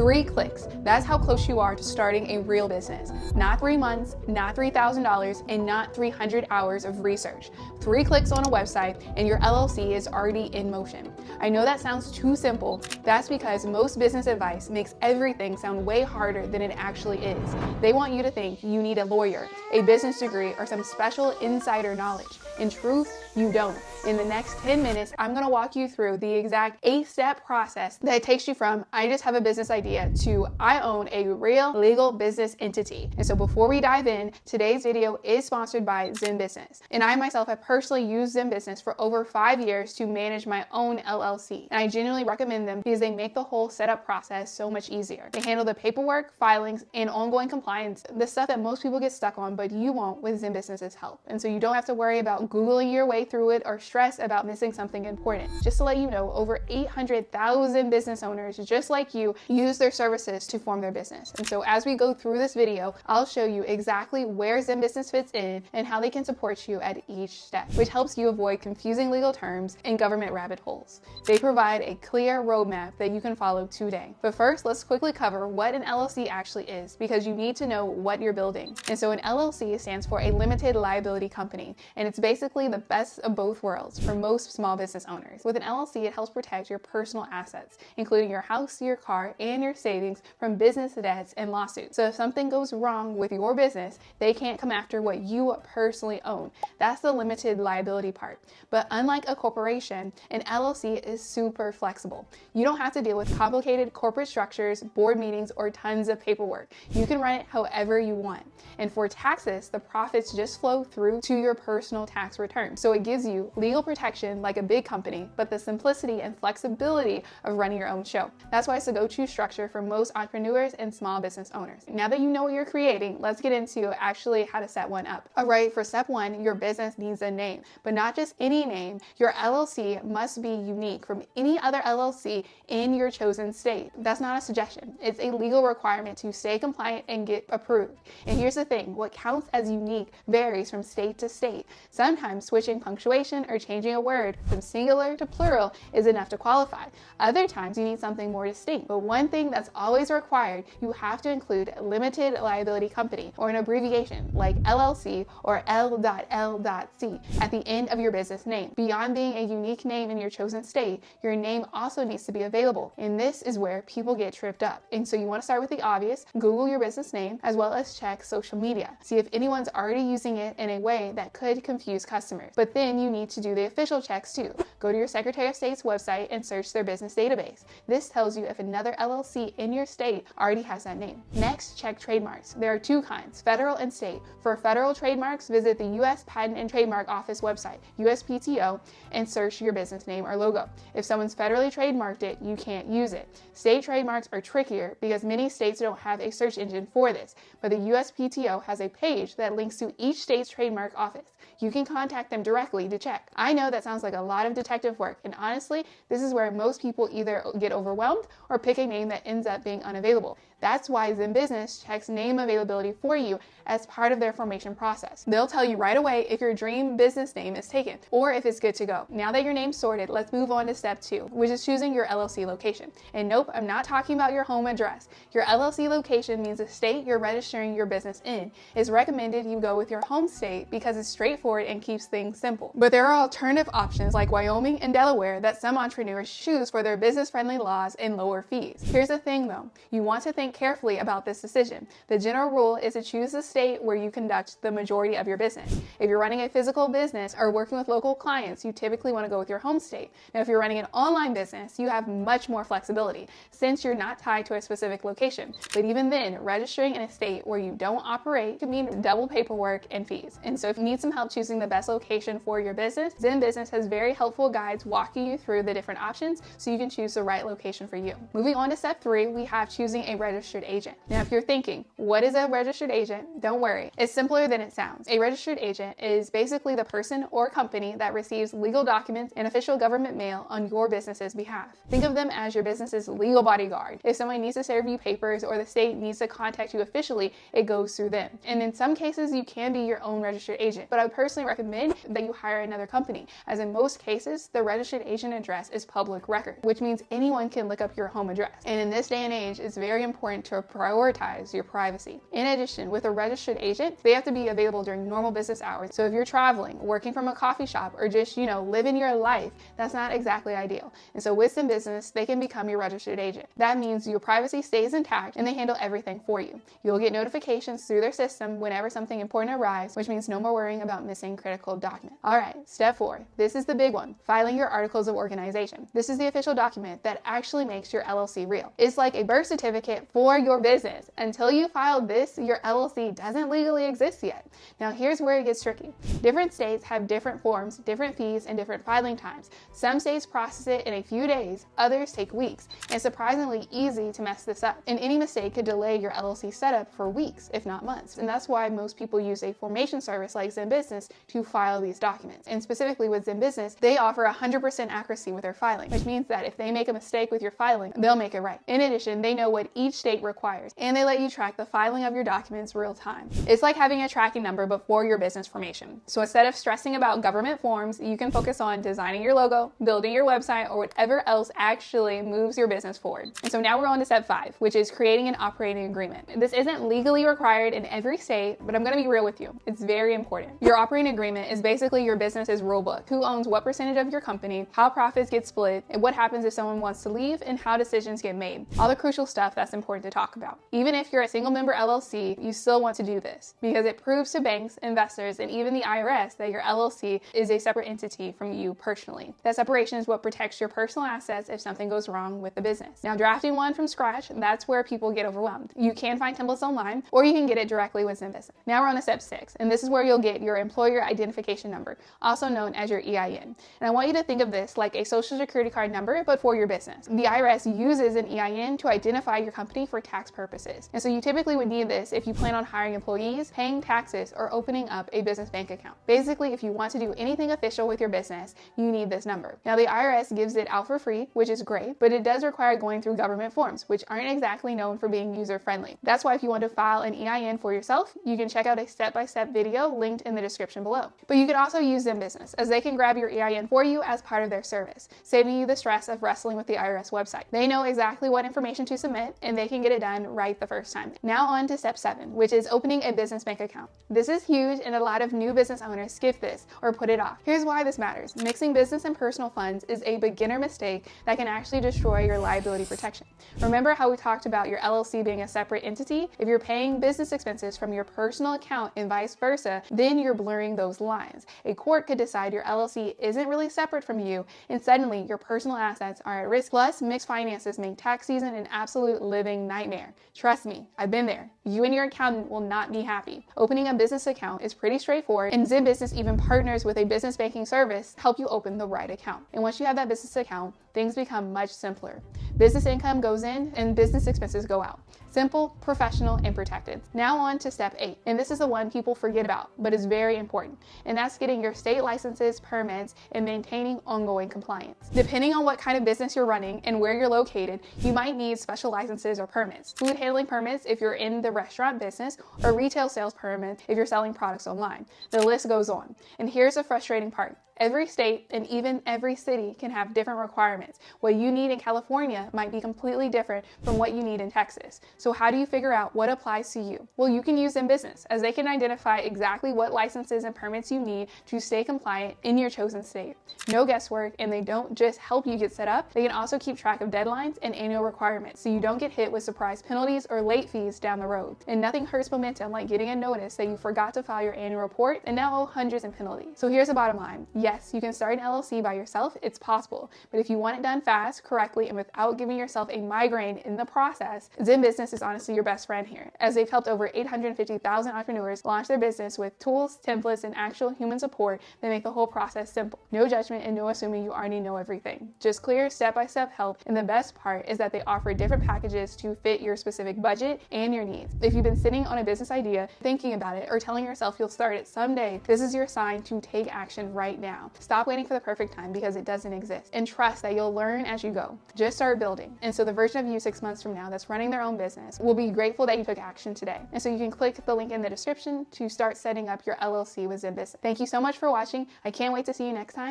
3 clicks. That's how close you are to starting a real business. Not 3 months, not $3,000, and not 300 hours of research. 3 clicks on a website and your LLC is already in motion. I know that sounds too simple. That's because most business advice makes everything sound way harder than it actually is. They want you to think you need a lawyer, a business degree, or some special insider knowledge. In truth, you don't. In the next 10 minutes, I'm gonna walk you through the exact 8-step process that takes you from I just have a business idea to I own a real legal business entity. And so before we dive in, today's video is sponsored by Zen Business. And I myself have personally used Zen Business for over 5 years to manage my own LLC. And I genuinely recommend them because they make the whole setup process so much easier. They handle the paperwork, filings, and ongoing compliance, the stuff that most people get stuck on, but you won't with Zen Business's help. And so you don't have to worry about Googling your way through it or stress about missing something important. Just to let you know, over 800,000 business owners just like you use their services to form their business. And so as we go through this video, I'll show you exactly where Zen Business fits in and how they can support you at each step, which helps you avoid confusing legal terms and government rabbit holes. They provide a clear roadmap that you can follow today. But first, let's quickly cover what an LLC actually is, because you need to know what you're building. And so an LLC stands for a limited liability company, and it's basically the best of both worlds for most small business owners. With an LLC, it helps protect your personal assets, including your house, your car, and your savings from business debts and lawsuits. So if something goes wrong with your business, they can't come after what you personally own. That's the limited liability part. But unlike a corporation, an LLC is super flexible. You don't have to deal with complicated corporate structures, board meetings, or tons of paperwork. You can run it however you want. And for taxes, the profits just flow through to your personal tax return. So it gives you legal protection like a big company, but the simplicity and flexibility of running your own show. That's why it's a go-to structure for most entrepreneurs and small business owners. Now that you know what you're creating, let's get into actually how to set one up. All right, for step 1, your business needs a name, but not just any name. Your LLC must be unique from any other LLC in your chosen state. That's not a suggestion. It's a legal requirement to stay compliant and get approved. And here's the thing, what counts as unique varies from state to state. Sometimes switching punctuation or changing a word from singular to plural is enough to qualify. Other times you need something more distinct. But one thing that's always required, you have to include limited liability company, or an abbreviation like LLC or L.L.C. at the end of your business name. Beyond being a unique name in your chosen state, your name also needs to be available. And this is where people get tripped up. And so you want to start with the obvious, Google your business name, as well as check social media. See if anyone's already using it in a way that could confuse customers. But then you need to do the official checks too. Go to your Secretary of State's website and search their business database. This tells you if another LLC in your state already has that name. Next, check trademarks. There are 2 kinds, federal and state. For federal trademarks, visit the U.S. Patent and Trademark Office website, USPTO, and search your business name or logo. If someone's federally trademarked it, you can't use it. State trademarks are trickier because many states don't have a search engine for this, but the USPTO has a page that links to each state's trademark office. You can contact them directly to check. I know that sounds like a lot of detective work, and honestly, this is where most people either get overwhelmed or pick a name that ends up being unavailable. That's why Zen Business checks name availability for you as part of their formation process. They'll tell you right away if your dream business name is taken or if it's good to go. Now that your name's sorted, let's move on to step 2, which is choosing your LLC location. And nope, I'm not talking about your home address. Your LLC location means the state you're registering your business in. It's recommended you go with your home state because it's straightforward and keeps things simple. But there are alternative options like Wyoming and Delaware that some entrepreneurs choose for their business-friendly laws and lower fees. Here's the thing though, you want to think carefully about this decision. The general rule is to choose the state where you conduct the majority of your business. If you're running a physical business or working with local clients, you typically want to go with your home state. Now, if you're running an online business, you have much more flexibility since you're not tied to a specific location. But even then, registering in a state where you don't operate can mean double paperwork and fees. And so if you need some help choosing the best location for your business, Zen Business has very helpful guides walking you through the different options so you can choose the right location for you. Moving on to step 3, we have choosing a registered agent. Now, if you're thinking, what is a registered agent? Don't worry, it's simpler than it sounds. A registered agent is basically the person or company that receives legal documents and official government mail on your business's behalf. Think of them as your business's legal bodyguard. If someone needs to serve you papers or the state needs to contact you officially, it goes through them. And in some cases, you can be your own registered agent, but I would personally recommend recommend that you hire another company, as in most cases, the registered agent address is public record, which means anyone can look up your home address. And in this day and age, it's very important to prioritize your privacy. In addition, with a registered agent, they have to be available during normal business hours. So if you're traveling, working from a coffee shop, or just, living your life, that's not exactly ideal. And so with ZenBusiness, they can become your registered agent. That means your privacy stays intact and they handle everything for you. You'll get notifications through their system whenever something important arrives, which means no more worrying about missing critical documents. All right, step 4. This is the big one, filing your articles of organization. This is the official document that actually makes your LLC real. It's like a birth certificate for your business. Until you file this, your LLC doesn't legally exist yet. Now here's where it gets tricky. Different states have different forms, different fees, and different filing times. Some states process it in a few days, others take weeks. And it's surprisingly easy to mess this up. And any mistake could delay your LLC setup for weeks, if not months. And that's why most people use a formation service like ZenBusiness to file these documents. And specifically with ZenBusiness, they offer 100% accuracy with their filing, which means that if they make a mistake with your filing, they'll make it right. In addition, they know what each state requires, and they let you track the filing of your documents real time. It's like having a tracking number before your business formation. So instead of stressing about government forms, you can focus on designing your logo, building your website, or whatever else actually moves your business forward. And so now we're on to step 5, which is creating an operating agreement. This isn't legally required in every state, but I'm going to be real with you. It's very important. Your operating agreement is basically your business's rule book. Who owns what percentage of your company, how profits get split, and what happens if someone wants to leave, and how decisions get made. All the crucial stuff that's important to talk about. Even if you're a single member LLC, you still want to do this because it proves to banks, investors, and even the IRS that your LLC is a separate entity from you personally. That separation is what protects your personal assets if something goes wrong with the business. Now, drafting one from scratch, that's where people get overwhelmed. You can find templates online, or you can get it directly with ZenBusiness. Now we're on to step 6, and this is where you'll get your employer identification number, also known as your EIN. And I want you to think of this like a social security card number, but for your business. The IRS uses an EIN to identify your company for tax purposes. And so you typically would need this if you plan on hiring employees, paying taxes, or opening up a business bank account. Basically, if you want to do anything official with your business, you need this number. Now, the IRS gives it out for free, which is great, but it does require going through government forms, which aren't exactly known for being user-friendly. That's why if you want to file an EIN for yourself, you can check out a step-by-step video linked in the description below. But you can also use ZenBusiness, as they can grab your EIN for you as part of their service, saving you the stress of wrestling with the IRS website. They know exactly what information to submit, and they can get it done right the first time. Now on to step 7, which is opening a business bank account. This is huge, and a lot of new business owners skip this or put it off. Here's why this matters. Mixing business and personal funds is a beginner mistake that can actually destroy your liability protection. Remember how we talked about your LLC being a separate entity? If you're paying business expenses from your personal account and vice versa, then you're blurring those lines. A court could decide your LLC isn't really separate from you, and suddenly your personal assets are at risk. Plus, mixed finances make tax season an absolute living nightmare. Trust me, I've been there. You and your accountant will not be happy. Opening a business account is pretty straightforward, and ZenBusiness even partners with a business banking service to help you open the right account. And once you have that business account, things become much simpler. Business income goes in and business expenses go out. Simple, professional, and protected. Now on to step 8, and this is the one people forget about, but is very important, and that's getting your state licenses, permits, and maintaining ongoing compliance. Depending on what kind of business you're running and where you're located, you might need special licenses or permits. Food handling permits if you're in the restaurant business, or retail sales permits if you're selling products online. The list goes on. And here's the frustrating part. Every state and even every city can have different requirements. What you need in California might be completely different from what you need in Texas. So how do you figure out what applies to you? Well, you can use ZenBusiness, as they can identify exactly what licenses and permits you need to stay compliant in your chosen state. No guesswork, and they don't just help you get set up, they can also keep track of deadlines and annual requirements so you don't get hit with surprise penalties or late fees down the road. And nothing hurts momentum like getting a notice that you forgot to file your annual report and now owe hundreds in penalties. So here's the bottom line. Yes, you can start an LLC by yourself, it's possible, but if you want it done fast, correctly, and without giving yourself a migraine in the process, ZenBusiness is honestly your best friend here, as they've helped over 850,000 entrepreneurs launch their business with tools, templates, and actual human support that make the whole process simple. No judgment and no assuming you already know everything. Just clear step-by-step help, and the best part is that they offer different packages to fit your specific budget and your needs. If you've been sitting on a business idea, thinking about it, or telling yourself you'll start it someday, this is your sign to take action right now. Stop waiting for the perfect time because it doesn't exist, and trust that you'll learn as you go. Just start building. And so the version of you 6 months from now that's running their own business business. We'll be grateful that you took action today. And so you can click the link in the description to start setting up your LLC with Business. Thank you so much for watching. I can't wait to see you next time.